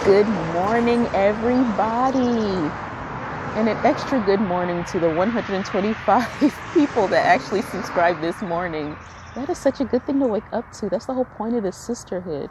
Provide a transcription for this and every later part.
Good morning, everybody. And an extra good morning to the 125 people that actually subscribed this morning. That is such a good thing to wake up to. That's the whole point of this sisterhood.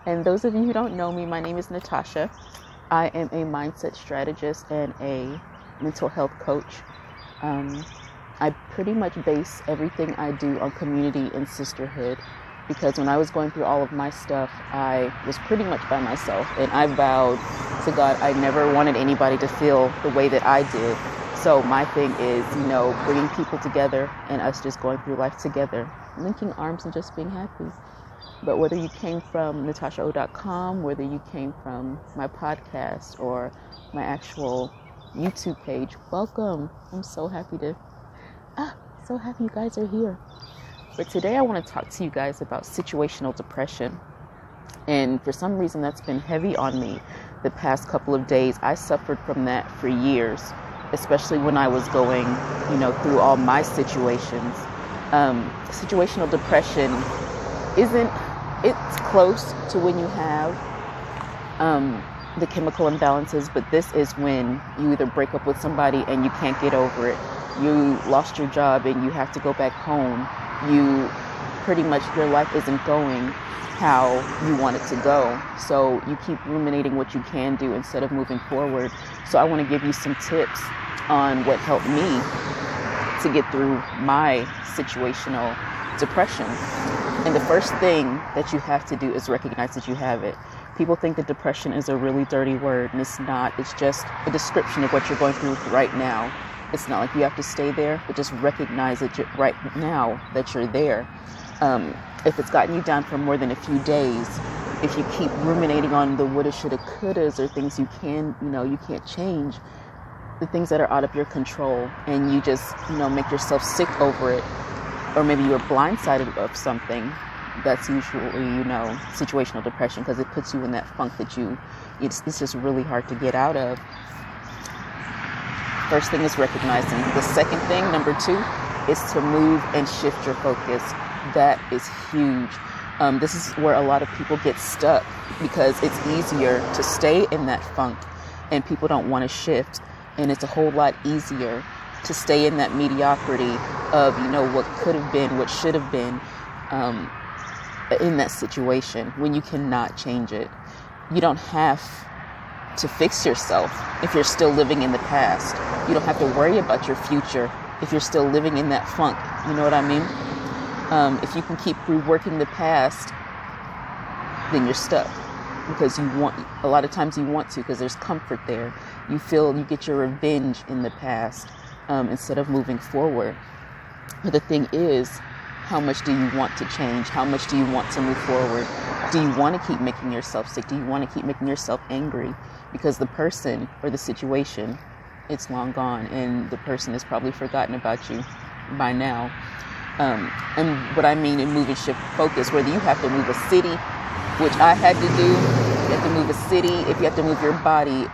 And those of you who don't know me, my name is Natasha. I am a mindset strategist and a mental health coach. I pretty much base everything I do on community and sisterhood. Because when I was going through all of my stuff, I was pretty much by myself. And I vowed to God I never wanted anybody to feel the way that I did. So my thing is, bringing people together and us just going through life together, linking arms and just being happy. But whether you came from Itsnatashaoh.com, whether you came from my podcast or my actual YouTube page, welcome. I'm so happy you guys are here. But today I want to talk to you guys about situational depression. And for some reason that's been heavy on me the past couple of days. I suffered from that for years, especially when I was going, through all my situations. Situational depression it's close to when you have the chemical imbalances, but this is when you either break up with somebody and you can't get over it. You lost your job and you have to go back home. You pretty much, your life isn't going how you want it to go. So you keep ruminating what you can do instead of moving forward. So I want to give you some tips on what helped me to get through my situational depression. And the first thing that you have to do is recognize that you have it. People think that depression is a really dirty word, and it's not. It's just a description of what you're going through right now. It's not like you have to stay there, but just recognize it right now that you're there. If it's gotten you down for more than a few days, if you keep ruminating on the woulda, shoulda, couldas, or things you can't change, the things that are out of your control, and you just, make yourself sick over it, or maybe you're blindsided of something, that's usually, situational depression, because it puts you in that funk that it's just really hard to get out of. First thing is recognizing. The second thing, number 2, is to move and shift your focus. That is huge. This is where a lot of people get stuck because it's easier to stay in that funk and people don't want to shift. And it's a whole lot easier to stay in that mediocrity of, what could have been, what should have been in that situation when you cannot change it. You don't have to fix yourself if you're still living in the past. You don't have to worry about your future if you're still living in that funk. You know what I mean? If you can keep reworking the past, then you're stuck because a lot of times you want to, because there's comfort there. You feel you get your revenge in the past instead of moving forward. But the thing is, how much do you want to change? How much do you want to move forward? Do you want to keep making yourself sick? Do you want to keep making yourself angry? Because the person or the situation, it's long gone, and the person has probably forgotten about you by now. And what I mean in move and shift focus, whether you have to move a city, which I had to do, you have to move a city, if you have to move your body,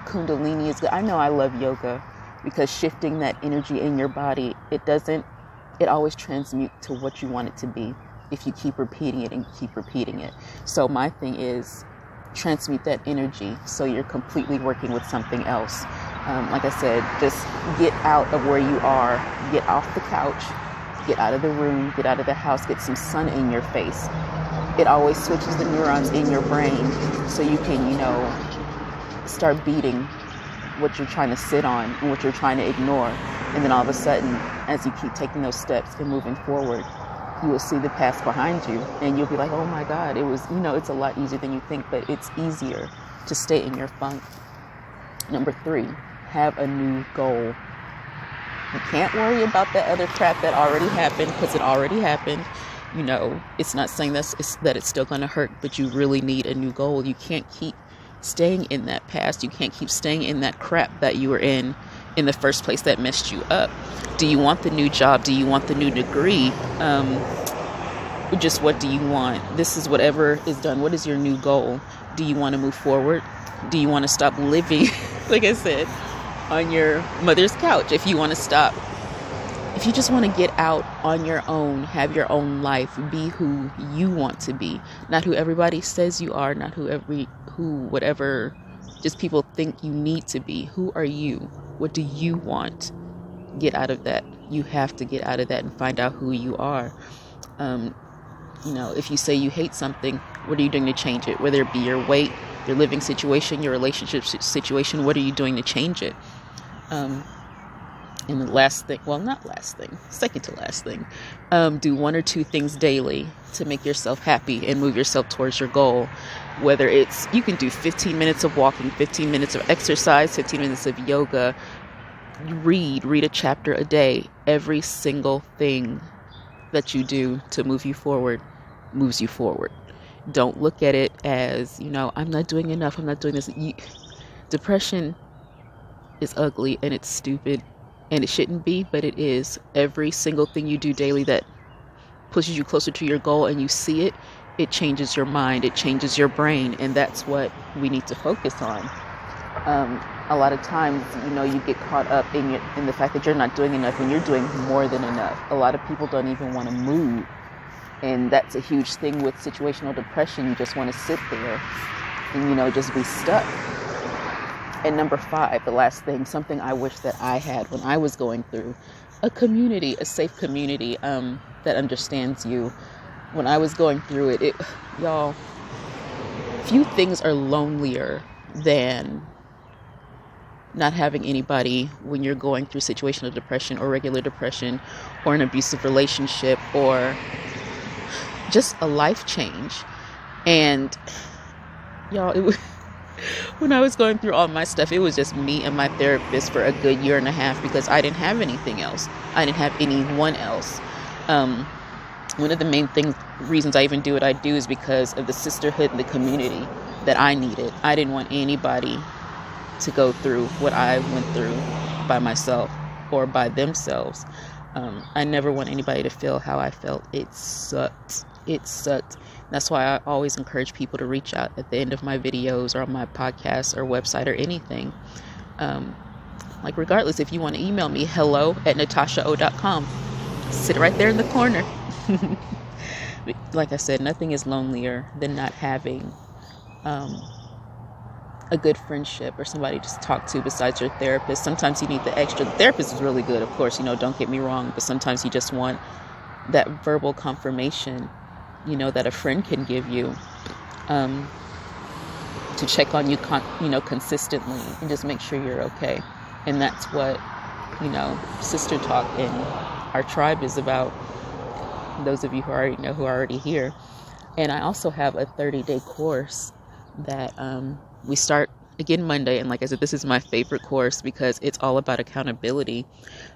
Kundalini is good. I know I love yoga because shifting that energy in your body, it always transmutes to what you want it to be if you keep repeating it and keep repeating it. So my thing is transmute that energy so you're completely working with something else. Like I said, just get out of where you are, get off the couch, get out of the room, get out of the house, get some sun in your face. It always switches the neurons in your brain so you can, start beating what you're trying to sit on and what you're trying to ignore. And then all of a sudden, as you keep taking those steps and moving forward, you will see the past behind you and you'll be like, oh my God, it was, it's a lot easier than you think, but it's easier to stay in your funk. Number 3, have a new goal. You can't worry about that other crap that already happened because it already happened. It's not saying that it's still going to hurt, but you really need a new goal. You can't keep staying in that past. You can't keep staying in that crap that you were in the first place that messed you up. Do you want the new job? Do you want the new degree? Just what do you want? This is whatever is done. What is your new goal? Do you want to move forward? Do you want to stop living, like I said, on your mother's couch? If you want to stop if you just want to get out on your own, have your own life, be who you want to be, not who everybody says you are, not whatever just people think you need to be. Who are you? What do you want? Get out of that. You have to get out of that and find out who you are. If you say you hate something, what are you doing to change it? Whether it be your weight, your living situation, your relationship situation, what are you doing to change it? And the last thing, second to last thing, do 1 or 2 things daily to make yourself happy and move yourself towards your goal. Whether it's, you can do 15 minutes of walking, 15 minutes of exercise, 15 minutes of yoga, read a chapter a day. Every single thing that you do to move you forward moves you forward. Don't look at it as, I'm not doing enough, I'm not doing this. Depression is ugly and it's stupid and it shouldn't be, but it is. Every single thing you do daily that pushes you closer to your goal and you see it, it changes your mind, it changes your brain, and that's what we need to focus on. A lot of times, you get caught up in the fact that you're not doing enough when you're doing more than enough. A lot of people don't even want to move, and that's a huge thing with situational depression. You just want to sit there and, just be stuck. And number 5, the last thing, something I wish that I had when I was going through, a community, a safe community that understands you. When I was going through it, y'all, few things are lonelier than not having anybody when you're going through situational depression or regular depression or an abusive relationship or just a life change. And y'all, when I was going through all my stuff, it was just me and my therapist for a good 1.5 years because I didn't have anything else. I didn't have anyone else. One of the main reasons I even do what I do is because of the sisterhood and the community that I needed. I didn't want anybody to go through what I went through by myself or by themselves. I never want anybody to feel how I felt. It sucked. That's why I always encourage people to reach out at the end of my videos or on my podcast or website or anything. Regardless, if you want to email me, hello@Itsnatashaoh.com. Sit right there in the corner. Like I said, nothing is lonelier than not having a good friendship or somebody to talk to besides your therapist. Sometimes you need the extra. The therapist is really good, of course, don't get me wrong, but sometimes you just want that verbal confirmation, that a friend can give you, to check on you, consistently and just make sure you're okay. And that's what, Sister Talk and our tribe is about. Those of you who already know, who are already here. And I also have a 30-day course that we start again Monday. And like I said, this is my favorite course because it's all about accountability.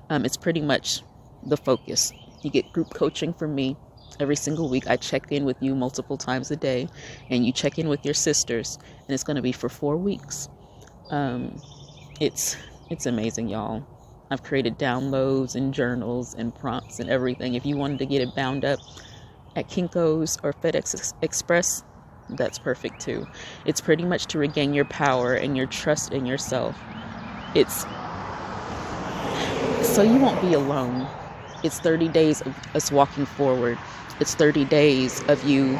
It's pretty much the focus. You get group coaching from me every single week. I check in with you multiple times a day, and you check in with your sisters, and it's going to be for 4 weeks. It's amazing, y'all. I've created downloads and journals and prompts and everything. If you wanted to get it bound up at Kinko's or FedEx Express, that's perfect too. It's pretty much to regain your power and your trust in yourself. It's so you won't be alone. It's 30 days of us walking forward. It's 30 days of you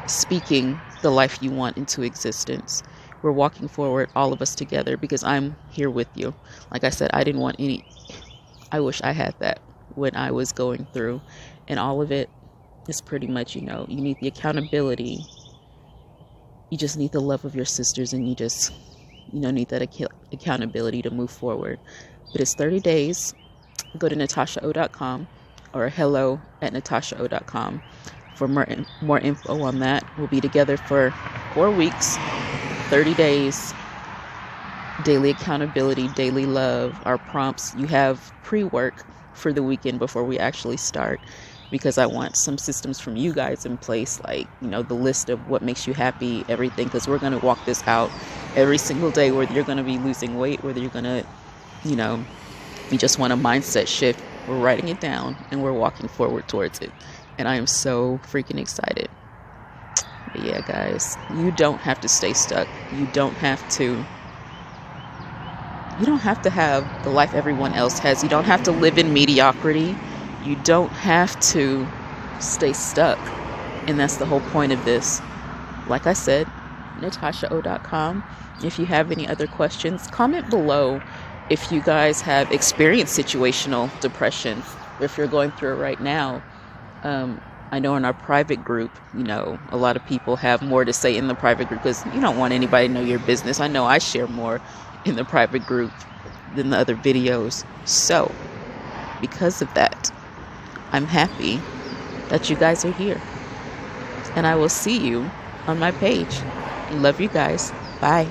speaking the life you want into existence. We're walking forward, all of us together, because I'm here with you. Like I said, I wish I had that when I was going through. And all of it is pretty much, you need the accountability. You just need the love of your sisters, and you just, need that accountability to move forward. But it's 30 days. Go to Itsnatashaoh.com or hello@Itsnatashaoh.com for more info on that. We'll be together for 4 weeks. 30 days, daily accountability, daily love, our prompts. You have pre-work for the weekend before we actually start, because I want some systems from you guys in place, like, the list of what makes you happy, everything, because we're going to walk this out every single day, whether you're going to be losing weight, whether you're going to, you just want a mindset shift. We're writing it down and we're walking forward towards it. And I am so freaking excited. But yeah, guys, you don't have to stay stuck. You don't have to You don't have to have the life everyone else has. You don't have to live in mediocrity. You don't have to stay stuck. And that's the whole point of this. Like I said, Itsnatashaoh.com. If you have any other questions, comment below if you guys have experienced situational depression, or if you're going through it right now. I know in our private group, a lot of people have more to say in the private group because you don't want anybody to know your business. I know I share more in the private group than the other videos. So, because of that, I'm happy that you guys are here. And I will see you on my page. Love you guys. Bye.